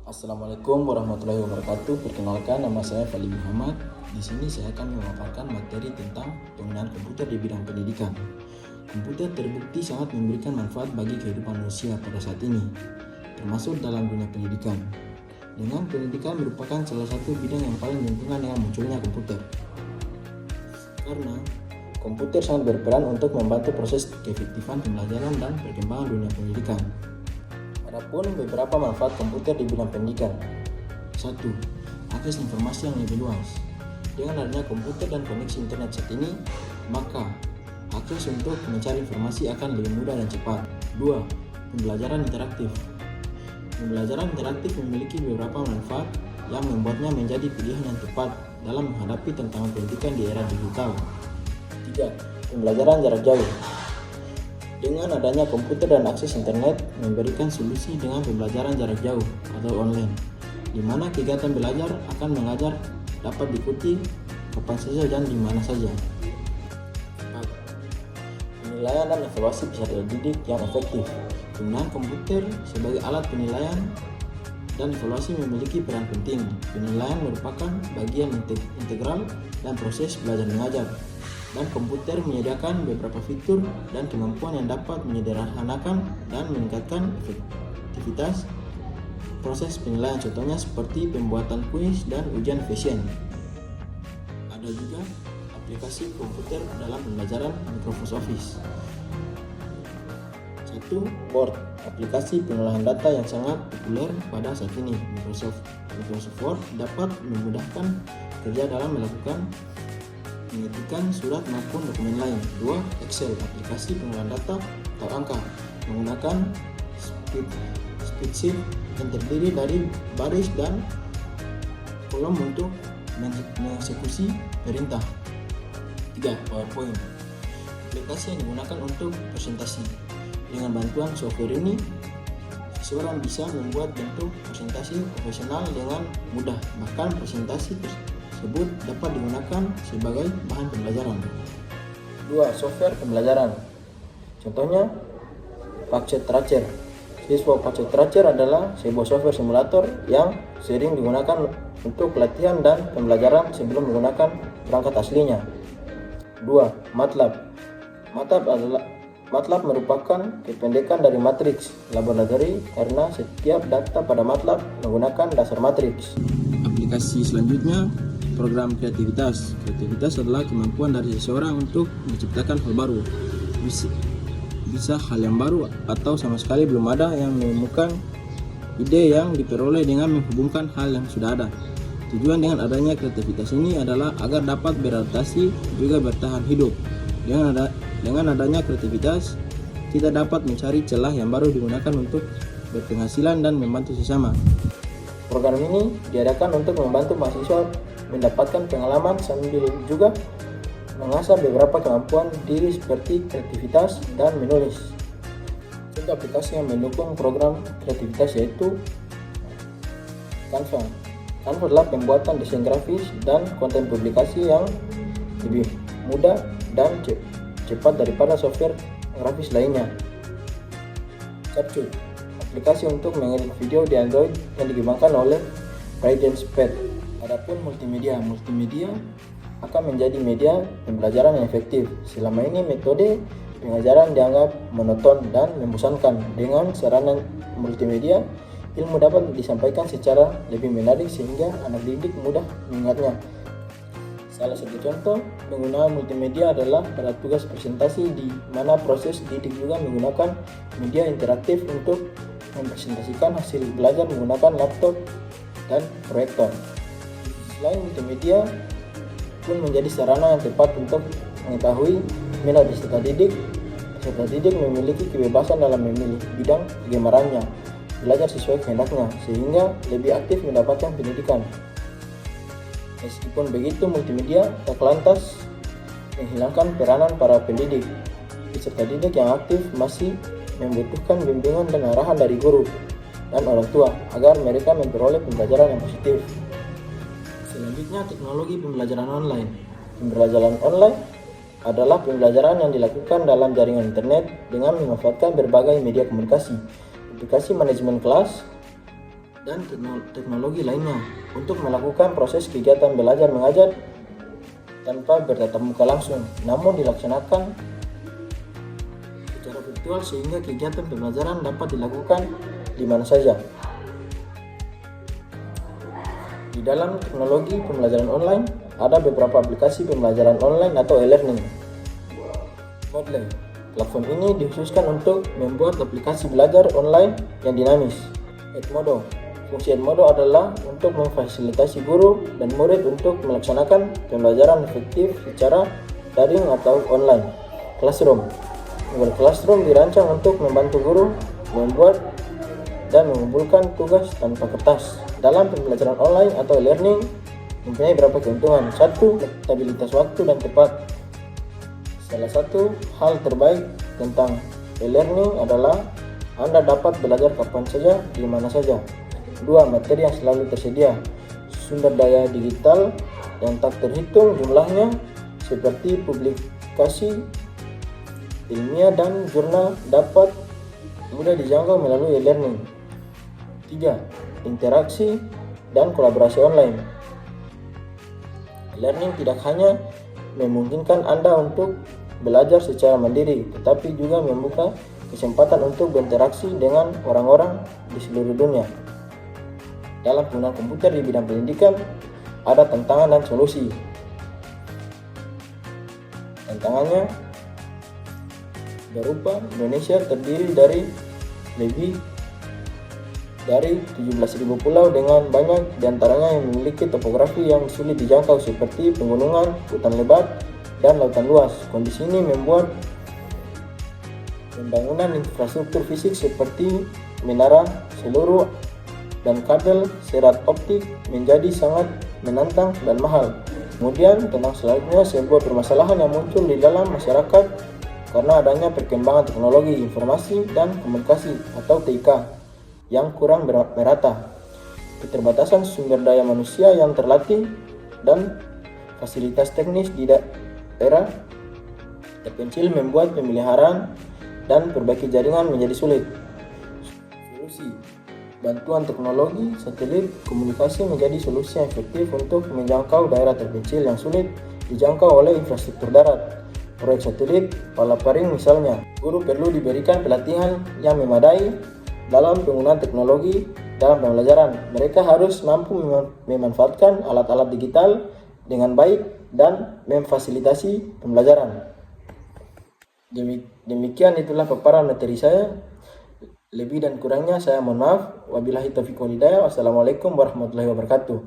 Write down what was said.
Assalamualaikum warahmatullahi wabarakatuh. Perkenalkan, nama saya Fali Muhammad. Di sini saya akan memaparkan materi tentang penggunaan komputer di bidang pendidikan. Komputer terbukti sangat memberikan manfaat bagi kehidupan manusia pada saat ini, termasuk dalam dunia pendidikan. Dengan pendidikan merupakan salah satu bidang yang paling menguntungkan dengan munculnya komputer. Karena komputer sangat berperan untuk membantu proses keefektifan pembelajaran dan perkembangan dunia pendidikan. Adapun beberapa manfaat komputer di bidang pendidikan. 1. Akses informasi yang lebih luas. Dengan adanya komputer dan koneksi internet saat ini, maka akses untuk mencari informasi akan lebih mudah dan cepat. 2. Pembelajaran interaktif. Pembelajaran interaktif memiliki beberapa manfaat yang membuatnya menjadi pilihan yang tepat dalam menghadapi tantangan pendidikan di era digital. 3. Pembelajaran jarak jauh. Dengan adanya komputer dan akses internet memberikan solusi dengan pembelajaran jarak jauh atau online, di mana kegiatan belajar akan mengajar dapat diikuti kapan saja dan di mana saja. 4. Penilaian dan evaluasi peserta didik yang efektif. Penggunaan komputer sebagai alat penilaian dan evaluasi memiliki peran penting. Penilaian merupakan bagian integral dan proses belajar mengajar. Dan komputer menyediakan beberapa fitur dan kemampuan yang dapat menyederhanakan dan meningkatkan efektivitas proses penilaian, contohnya seperti pembuatan kuis dan ujian fashion. Ada juga aplikasi komputer dalam pembelajaran Microsoft Office. 1. Word, aplikasi pengolahan data yang sangat populer pada saat ini. Microsoft Word dapat memudahkan kerja dalam melakukan mengetikkan surat maupun dokumen lain. 2. Excel, aplikasi pengolahan data atau angka menggunakan spreadsheet yang terdiri dari baris dan kolom untuk mengeksekusi perintah. 3. PowerPoint, aplikasi yang digunakan untuk presentasi. Dengan bantuan software ini, seseorang bisa membuat bentuk presentasi profesional dengan mudah. Bahkan presentasi tersebut dapat digunakan sebagai bahan pembelajaran. 2. Software pembelajaran. Contohnya, Packet Tracer. Siswa Packet Tracer adalah sebuah software simulator yang sering digunakan untuk pelatihan dan pembelajaran sebelum menggunakan perangkat aslinya. 2. MATLAB. MATLAB merupakan kependekan dari Matrix Laboratory karena setiap data pada MATLAB menggunakan dasar matriks. Aplikasi selanjutnya, program kreativitas. Kreativitas adalah kemampuan dari seseorang untuk menciptakan hal baru. Bisa hal yang baru atau sama sekali belum ada, yang menemukan ide yang diperoleh dengan menghubungkan hal yang sudah ada. Tujuan dengan adanya kreativitas ini adalah agar dapat beradaptasi juga bertahan hidup. Dengan adanya kreativitas, kita dapat mencari celah yang baru digunakan untuk berpenghasilan dan membantu sesama. Program ini diadakan untuk membantu mahasiswa mendapatkan pengalaman sambil juga mengasah beberapa kemampuan diri seperti kreativitas dan menulis. Contoh aplikasi yang mendukung program kreativitas yaitu Canva. Canva adalah pembuatan desain grafis dan konten publikasi yang lebih mudah dan cepat daripada software grafis lainnya. Capcut, aplikasi untuk mengedit video di Android yang dikembangkan oleh ByteDancePad. Adapun multimedia akan menjadi media pembelajaran yang efektif. Selama ini metode pengajaran dianggap monoton dan membosankan. Dengan sarana multimedia, ilmu dapat disampaikan secara lebih menarik sehingga anak didik mudah mengingatnya. Salah satu contoh penggunaan multimedia adalah pada tugas presentasi, di mana proses didik juga menggunakan media interaktif untuk mempresentasikan hasil belajar menggunakan laptop dan proyektor. Selain multimedia pun menjadi sarana yang tepat untuk mengetahui minat peserta didik. Peserta didik memiliki kebebasan dalam memilih bidang kegemarannya, belajar sesuai kehendaknya, sehingga lebih aktif mendapatkan pendidikan. Meskipun begitu, multimedia tak lantas menghilangkan peranan para pendidik. Peserta didik yang aktif masih membutuhkan bimbingan dan arahan dari guru dan orang tua agar mereka memperoleh pembelajaran yang positif. Selanjutnya, teknologi pembelajaran online. Pembelajaran online adalah pembelajaran yang dilakukan dalam jaringan internet dengan memanfaatkan berbagai media komunikasi, aplikasi manajemen kelas, dan teknologi lainnya untuk melakukan proses kegiatan belajar mengajar tanpa bertatap muka langsung, namun dilaksanakan secara virtual sehingga kegiatan pembelajaran dapat dilakukan di mana saja. Di dalam teknologi pembelajaran online, ada beberapa aplikasi pembelajaran online atau e-learning. Moodle. Platform ini dikhususkan untuk membuat aplikasi belajar online yang dinamis. Edmodo. Fungsi Edmodo adalah untuk memfasilitasi guru dan murid untuk melaksanakan pembelajaran efektif secara daring atau online. Classroom. Google Classroom dirancang untuk membantu guru membuat dan mengumpulkan tugas tanpa kertas. Dalam pembelajaran online atau e-learning mempunyai beberapa keuntungan. 1. Stabilitas waktu dan tepat. Salah satu hal terbaik tentang e-learning adalah Anda dapat belajar kapan saja, di mana saja. 2. Materi yang selalu tersedia. Sumber daya digital yang tak terhitung jumlahnya seperti publikasi ilmiah dan jurnal dapat mudah dijangkau melalui e-learning. 3. Interaksi dan kolaborasi online. E-learning tidak hanya memungkinkan Anda untuk belajar secara mandiri, tetapi juga membuka kesempatan untuk berinteraksi dengan orang-orang di seluruh dunia. Dalam penggunaan komputer di bidang pendidikan, ada tantangan dan solusi. Tantangannya berupa Indonesia terdiri dari lebih dari 17.000 pulau dengan banyak diantaranya yang memiliki topografi yang sulit dijangkau seperti pegunungan, hutan lebat, dan lautan luas. Kondisi ini membuat pembangunan infrastruktur fisik seperti menara seluruh dan kabel serat optik menjadi sangat menantang dan mahal. Kemudian tentang selanjutnya, sebuah permasalahan yang muncul di dalam masyarakat karena adanya perkembangan teknologi informasi dan komunikasi atau TIK yang kurang merata, keterbatasan sumber daya manusia yang terlatih, dan fasilitas teknis di daerah terpencil membuat pemeliharaan dan perbaiki jaringan menjadi sulit. Solusi: bantuan teknologi satelit komunikasi menjadi solusi yang efektif untuk menjangkau daerah terpencil yang sulit dijangkau oleh infrastruktur darat. Proyek satelit Palaparing misalnya. Guru perlu diberikan pelatihan yang memadai dalam penggunaan teknologi dalam pembelajaran. Mereka harus mampu memanfaatkan alat-alat digital dengan baik dan memfasilitasi pembelajaran. Demikian itulah paparan materi saya. Lebih dan kurangnya saya mohon maaf. Wabillahi taufiq wal hidayah. Wassalamualaikum warahmatullahi wabarakatuh.